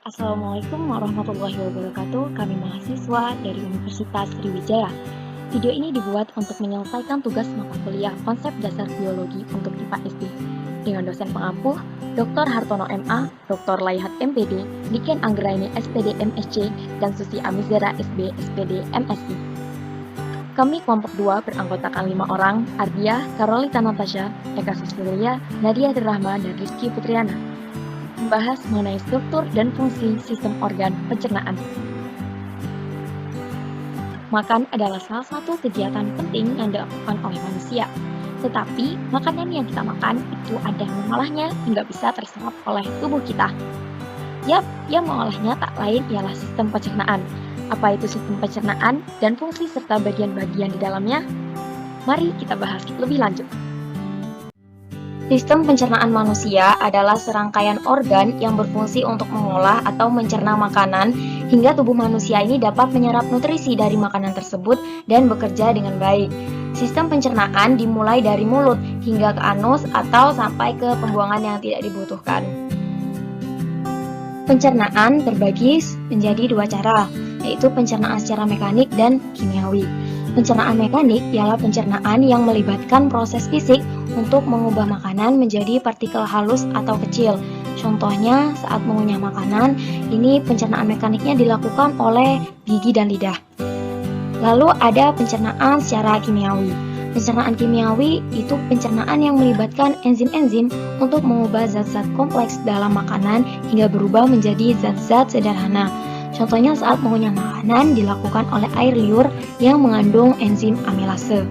Assalamualaikum warahmatullahi wabarakatuh. Kami mahasiswa dari Universitas Sriwijaya. Video ini dibuat untuk menyelesaikan tugas mata kuliah konsep dasar biologi untuk IPA SD dengan dosen pengampu Dr. Hartono MA, Dr. Laihat MPD, Niken Anggraini SPD MSc, dan Susi Amizera SB SPD MSc. Kami kelompok 2 beranggotakan 5 orang, Ardia, Karolita Natasha, Eka Susfilia, Nadia Derrahma, dan Rizky Putriana. Membahas mengenai struktur dan fungsi sistem organ pencernaan. Makan adalah salah satu kegiatan penting yang dilakukan oleh manusia. Tetapi, makanan yang kita makan itu ada yang mengolahnya hingga bisa terserap oleh tubuh kita. Yap, yang mengolahnya tak lain ialah sistem pencernaan. Apa itu sistem pencernaan dan fungsi serta bagian-bagian di dalamnya? Mari kita bahas lebih lanjut. Sistem pencernaan manusia adalah serangkaian organ yang berfungsi untuk mengolah atau mencerna makanan hingga tubuh manusia ini dapat menyerap nutrisi dari makanan tersebut dan bekerja dengan baik. Sistem pencernaan dimulai dari mulut hingga ke anus atau sampai ke pembuangan yang tidak dibutuhkan. Pencernaan terbagi menjadi 2 cara, yaitu pencernaan secara mekanik dan kimiawi. Pencernaan mekanik ialah pencernaan yang melibatkan proses fisik untuk mengubah makanan menjadi partikel halus atau kecil. Contohnya, saat mengunyah makanan, ini pencernaan mekaniknya dilakukan oleh gigi dan lidah. Lalu ada pencernaan secara kimiawi. Pencernaan kimiawi itu pencernaan yang melibatkan enzim-enzim untuk mengubah zat-zat kompleks dalam makanan hingga berubah menjadi zat-zat sederhana. Contohnya saat mengunyah makanan dilakukan oleh air liur yang mengandung enzim amilase.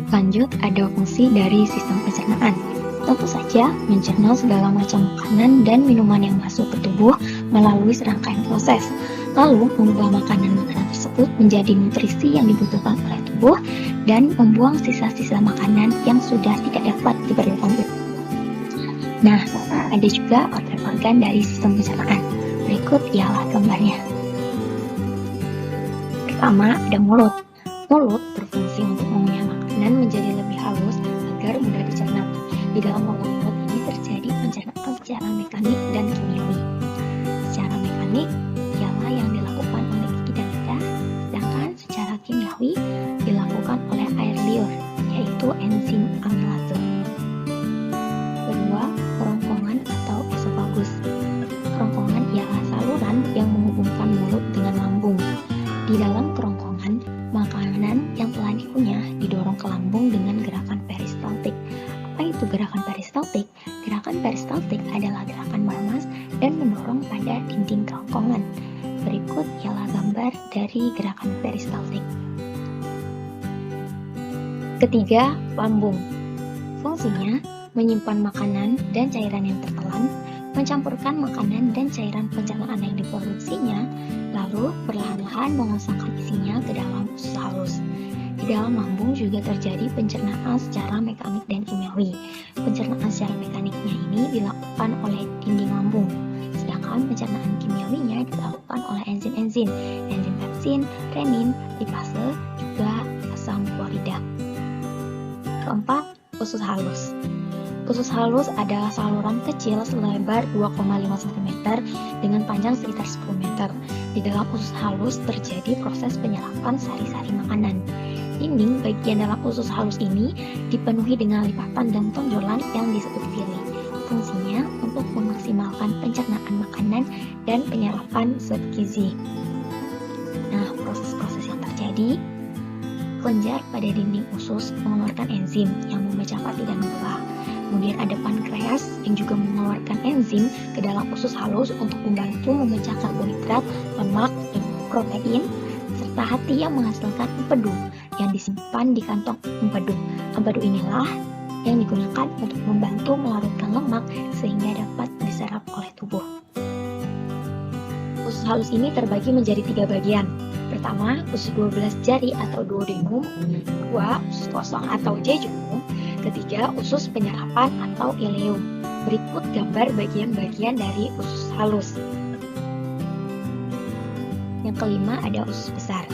Lanjut, ada fungsi dari sistem pencernaan. Tentu saja, mencerna segala macam makanan dan minuman yang masuk ke tubuh melalui serangkaian proses, lalu mengubah makanan-makanan tersebut menjadi nutrisi yang dibutuhkan oleh tubuh dan membuang sisa-sisa makanan yang sudah tidak dapat diperlukan. Nah, ada juga organ-organ dari sistem pencernaan. Berikut ialah gambarnya. Pertama, ada mulut. Mulut berfungsi untuk mengunyah makanan menjadi lebih halus agar mudah dicerna. Di dalam organ mulut ini terjadi pencernaan secara mekanik dan kimiawi. Secara mekanik ialah yang dilakukan oleh gigi dan lidah, sedangkan secara kimiawi dilakukan oleh air liur, yaitu enzim amilase. Kedua, kerongkongan atau esofagus. Kerongkongan ialah saluran yang menghubungkan mulut dengan lambung. Di dalam kerongkongan, makanan yang telah dikunyah didorong ke lambung dengan gerakan peristaltik. Apa itu gerakan peristaltik? Gerakan peristaltik adalah gerakan melemas dan mendorong pada dinding kerongkongan. Berikut ialah gambar dari gerakan peristaltik. Ketiga, lambung. Fungsinya menyimpan makanan dan cairan yang tertelan, mencampurkan makanan dan cairan pencernaan yang diproduksinya, lalu perlahan-lahan mengosongkan isinya ke dalam usus halus. Di dalam lambung juga terjadi pencernaan secara mekanik dan kimiawi. Pencernaan secara mekaniknya ini dilakukan oleh dinding lambung, sedangkan pencernaan kimiawinya dilakukan oleh enzim-enzim, enzim pepsin, renin, lipase, juga asam klorida. Keempat, usus halus. Usus halus adalah saluran kecil selebar 2,5 cm dengan panjang sekitar 10 meter. Di dalam usus halus terjadi proses penyerapan sari-sari makanan. Dinding bagian dalam usus halus ini dipenuhi dengan lipatan dan tonjolan yang disebut villi. Fungsinya untuk memaksimalkan pencernaan makanan dan penyerapan zat gizi. Nah, proses-proses yang terjadi, kelenjar pada dinding usus mengeluarkan enzim yang memecah pati dan gula. Kemudian ada pankreas yang juga mengeluarkan enzim ke dalam usus halus untuk membantu memecah karbohidrat, lemak, dan protein, serta hati yang menghasilkan empedu yang disimpan di kantong empedu. Empedu inilah yang digunakan untuk membantu melarutkan lemak sehingga dapat diserap oleh tubuh. Usus halus ini terbagi menjadi 3 bagian. Pertama, usus 12 jari atau duodenum. Kedua, usus kosong atau jejunum. Ketiga, usus penyerapan atau ileum. Berikut gambar bagian-bagian dari usus halus. Yang kelima ada usus besar.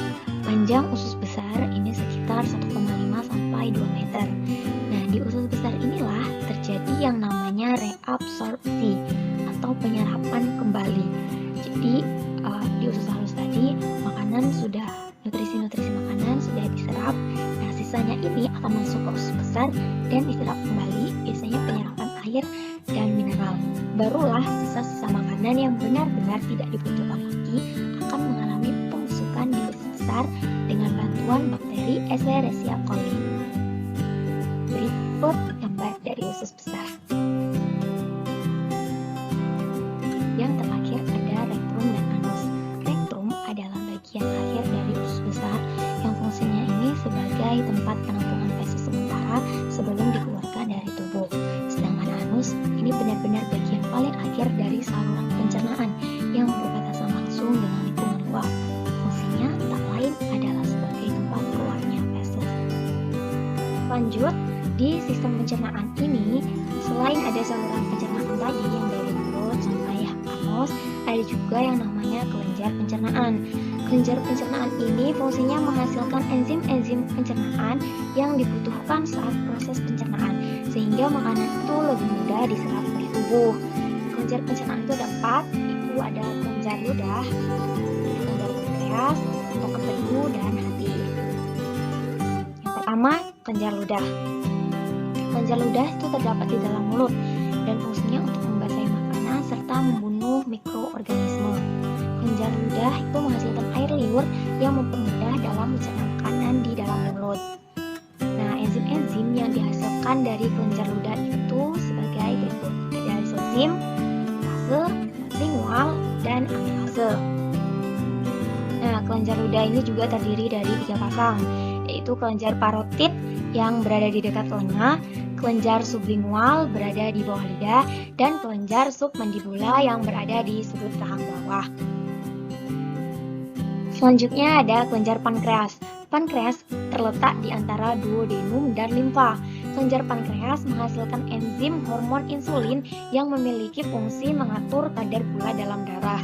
Panjang usus besar ini sekitar 1,5 sampai 2 meter. Nah, di usus besar inilah terjadi yang namanya reabsorpsi. penyerapan kembali. Jadi di usus halus tadi nutrisi-nutrisi makanan sudah diserap. Nah, sisanya ini akan masuk ke usus besar dan diserap kembali, biasanya penyerapan air dan mineral. Barulah sisa-sisa makanan yang benar-benar tidak dibutuhkan lagi akan mengalami pembusukan di usus besar dengan bantuan bakteri Escherichia coli. Berikut gambar dari usus besar. Yang terakhir ada rektum dan anus. Rektum adalah bagian akhir dari usus besar yang fungsinya ini sebagai tempat penampungan feses sementara sebelum dikeluarkan dari tubuh. Sedangkan anus ini benar-benar bagian paling akhir dari saluran pencernaan yang berbatasan langsung dengan lingkungan luar. Fungsinya tak lain adalah sebagai tempat keluarnya feses. Lanjut, di sistem pencernaan ini, selain ada saluran pencernaan tadi yang dari mulut sampai anus, ada juga yang namanya kelenjar pencernaan. Kelenjar pencernaan ini fungsinya menghasilkan enzim-enzim pencernaan yang dibutuhkan saat proses pencernaan, sehingga makanan itu lebih mudah diserap oleh tubuh. Kelenjar pencernaan itu ada 4, itu ada kelenjar ludah, kelenjar pankreas, kantong empedu, dan hati. Yang pertama, kelenjar ludah. Kelenjar ludah itu terdapat di dalam mulut dan fungsinya untuk membasahi makanan serta membunuh mikroorganisme. Kelenjar ludah itu menghasilkan air liur yang mempermudah dalam mencerna makanan di dalam mulut. Nah, enzim-enzim yang dihasilkan dari kelenjar ludah itu sebagai berikut: ada lisozim, fase, lingual, dan amilase. Nah, kelenjar ludah ini juga terdiri dari 3 pasang, yaitu kelenjar parotid yang berada di dekat telinga, kelenjar sublingual berada di bawah lidah, dan kelenjar submandibula yang berada di sudut rahang bawah. Selanjutnya ada kelenjar pankreas. Pankreas terletak di antara duodenum dan limfa. Kelenjar pankreas menghasilkan enzim hormon insulin yang memiliki fungsi mengatur kadar gula dalam darah.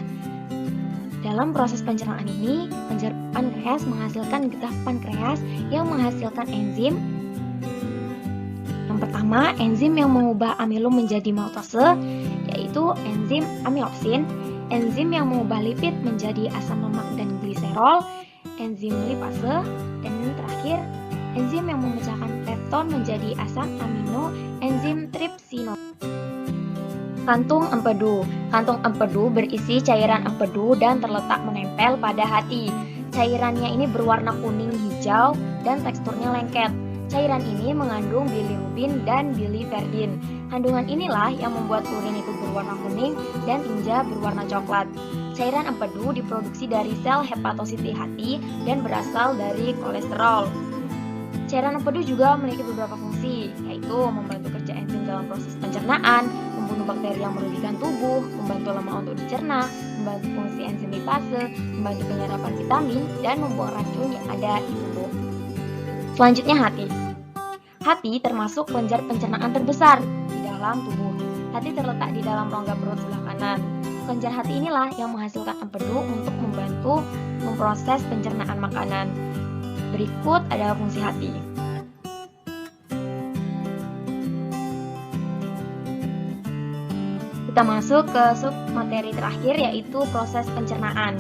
Dalam proses pencernaan ini, kelenjar pankreas menghasilkan getah pankreas yang menghasilkan enzim. Yang pertama, enzim yang mengubah amilum menjadi maltose, yaitu enzim amilopsin. Enzim yang mengubah lipid menjadi asam lemak dan gliserol, enzim lipase, dan terakhir, enzim yang memecahkan pepton menjadi asam amino, enzim trypsinase. Kantung empedu. Kantung empedu berisi cairan empedu dan terletak menempel pada hati. Cairannya ini berwarna kuning hijau dan teksturnya lengket. Cairan ini mengandung bilirubin dan biliverdin. Kandungan inilah yang membuat urin itu berwarna kuning dan tinja berwarna coklat. Cairan empedu diproduksi dari sel hepatosit di hati dan berasal dari kolesterol. Cairan empedu juga memiliki beberapa fungsi, yaitu membantu kerja enzim dalam proses pencernaan, membunuh bakteri yang merugikan tubuh, membantu lemak untuk dicerna, membantu fungsi enzim lipase, membantu penyerapan vitamin, dan membuang racun yang ada di tubuh. Selanjutnya hati. Hati termasuk kelenjar pencernaan terbesar di dalam tubuh. Hati terletak di dalam rongga perut sebelah kanan. Kelenjar hati inilah yang menghasilkan empedu untuk membantu memproses pencernaan makanan. Berikut adalah fungsi hati. Kita masuk ke sub materi terakhir, yaitu proses pencernaan.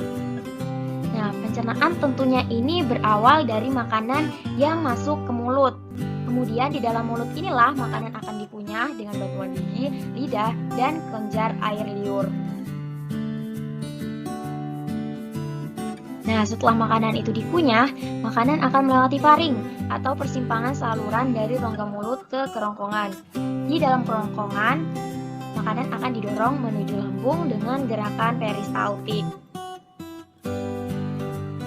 Nah, pencernaan tentunya ini berawal dari makanan yang masuk ke mulut. Kemudian di dalam mulut inilah makanan akan dikunyah dengan bantuan gigi, lidah, dan kelenjar air liur. Nah, setelah makanan itu dikunyah, makanan akan melewati faring atau persimpangan saluran dari rongga mulut ke kerongkongan. Di dalam kerongkongan, makanan akan didorong menuju lambung dengan gerakan peristaltik.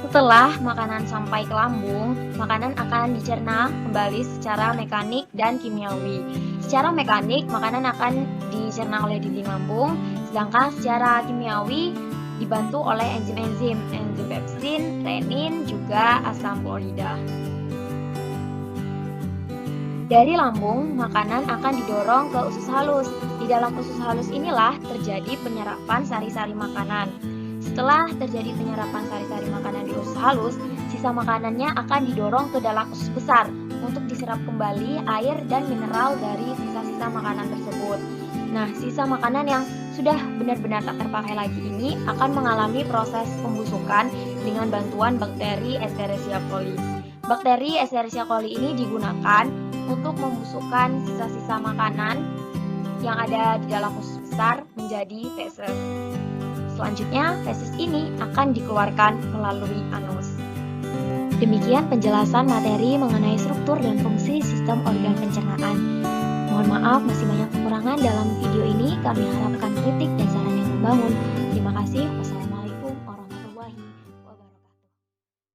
Setelah makanan sampai ke lambung, makanan akan dicerna kembali secara mekanik dan kimiawi. Secara mekanik, makanan akan dicerna oleh dinding lambung, sedangkan secara kimiawi dibantu oleh enzim-enzim pepsin, renin, juga asam klorida. Dari lambung, makanan akan didorong ke usus halus. Di dalam usus halus inilah terjadi penyerapan sari-sari makanan. Setelah terjadi penyerapan sari-sari makanan di usus halus, sisa makanannya akan didorong ke dalam usus besar untuk diserap kembali air dan mineral dari sisa-sisa makanan tersebut. Nah, sisa makanan yang sudah benar-benar tak terpakai lagi ini akan mengalami proses pembusukan dengan bantuan bakteri Escherichia coli. Bakteri Escherichia coli ini digunakan untuk membusukkan sisa-sisa makanan yang ada di dalam usus besar menjadi feses. Selanjutnya, feses ini akan dikeluarkan melalui anus. Demikian penjelasan materi mengenai struktur dan fungsi sistem organ pencernaan. Mohon maaf masih banyak kekurangan dalam video ini. Kami harapkan kritik dan saran yang membangun. Terima kasih. Wassalamualaikum.